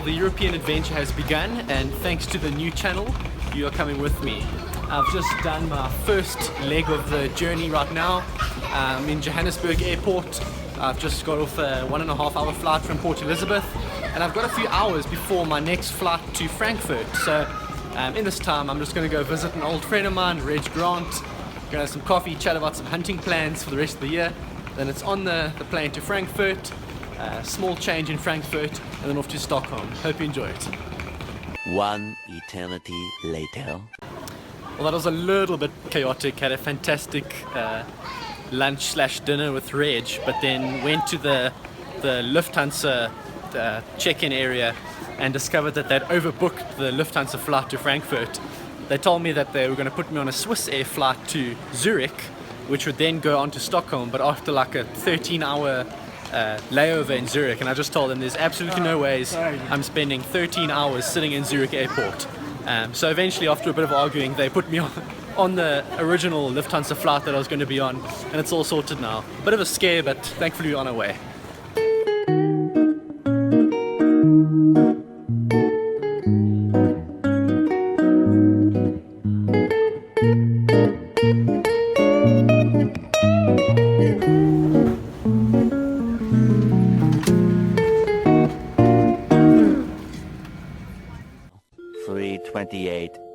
the European adventure has begun, and thanks to the new channel, you are coming with me. I've just done my first leg of the journey right now. I'm in Johannesburg Airport. I've just got off a 1.5 hour flight from Port Elizabeth, and I've got a few hours before my next flight to Frankfurt. So in this time, I'm just going to go visit an old friend of mine, Reg Grant. Going to have some coffee, chat about some hunting plans for the rest of the year. Then it's on the plane to Frankfurt, small change in Frankfurt, and then off to Stockholm. Hope you enjoy it. One eternity later. Well, that was a little bit chaotic. Had a fantastic lunch/dinner with Reg, but then went to the Lufthansa check-in area and discovered that they'd overbooked the Lufthansa flight to Frankfurt. They told me that they were going to put me on a Swiss Air flight to Zurich, which would then go on to Stockholm, but after like a 13-hour layover in Zurich, and I just told them there's absolutely no ways I'm spending 13 hours sitting in Zurich airport. So eventually, after a bit of arguing, they put me on the original Lufthansa flight that I was going to be on, and it's all sorted now. Bit of a scare, but thankfully we're on our way.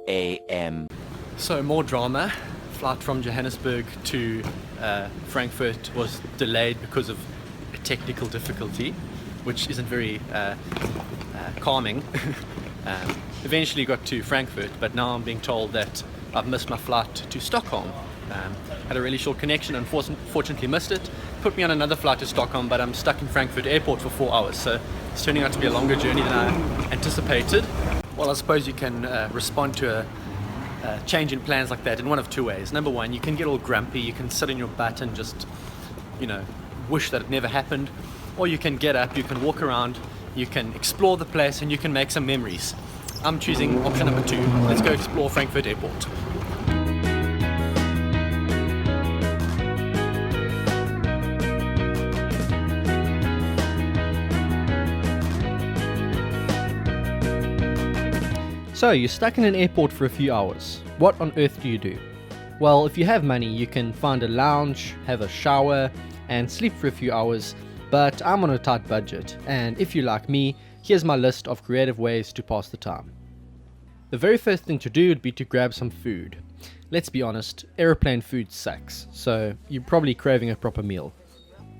a.m. So more drama. Flight from Johannesburg to Frankfurt was delayed because of a technical difficulty, which isn't very calming. Eventually got to Frankfurt, but now I'm being told that I've missed my flight to Stockholm. Had a really short connection, unfortunately missed it. Put me on another flight to Stockholm, but I'm stuck in Frankfurt airport for 4 hours, so it's turning out to be a longer journey than I anticipated. Well, I suppose you can respond to a change in plans like that in one of two ways. Number one, you can get all grumpy, you can sit in your butt and just, wish that it never happened. Or you can get up, you can walk around, you can explore the place, and you can make some memories. I'm choosing option number 2. Let's go explore Frankfurt Airport. So, you're stuck in an airport for a few hours. What on earth do you do? Well, if you have money, you can find a lounge, have a shower, and sleep for a few hours, but I'm on a tight budget, and if you're like me, here's my list of creative ways to pass the time. The very first thing to do would be to grab some food. Let's be honest, aeroplane food sucks, so you're probably craving a proper meal.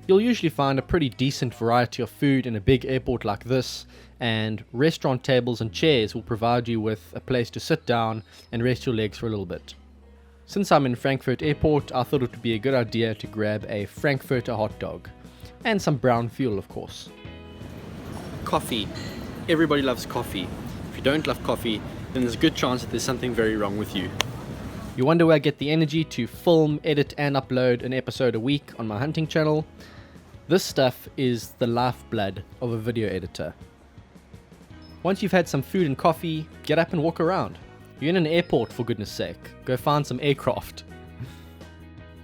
You'll usually find a pretty decent variety of food in a big airport like this, and restaurant tables and chairs will provide you with a place to sit down and rest your legs for a little bit. Since I'm in Frankfurt Airport, I thought it would be a good idea to grab a Frankfurter hot dog. And some brown fuel, of course. Coffee. Everybody loves coffee. If you don't love coffee, then there's a good chance that there's something very wrong with you. You wonder where I get the energy to film, edit and upload an episode a week on my hunting channel? This stuff is the lifeblood of a video editor. Once you've had some food and coffee, get up and walk around. You're in an airport, for goodness sake. Go find some aircraft.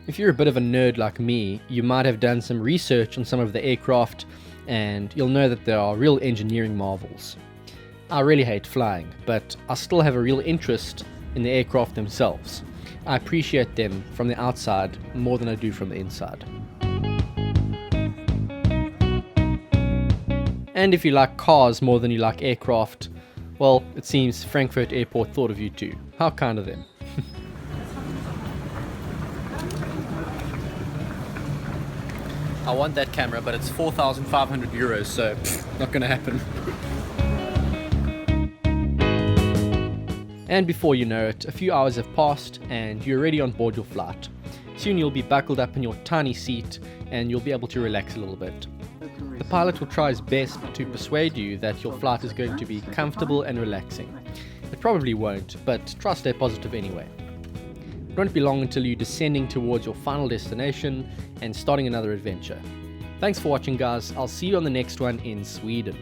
If you're a bit of a nerd like me, you might have done some research on some of the aircraft, and you'll know that there are real engineering marvels. I really hate flying, but I still have a real interest in the aircraft themselves. I appreciate them from the outside more than I do from the inside. And if you like cars more than you like aircraft, well, it seems Frankfurt Airport thought of you too. How kind of them. I want that camera, but it's 4,500 euros, so not gonna happen. And before you know it, a few hours have passed and you're already on board your flight. Soon you'll be buckled up in your tiny seat and you'll be able to relax a little bit. The pilot will try his best to persuade you that your flight is going to be comfortable and relaxing. It probably won't, but try to stay positive anyway. It won't be long until you're descending towards your final destination and starting another adventure. Thanks for watching, guys. I'll see you on the next one in Sweden.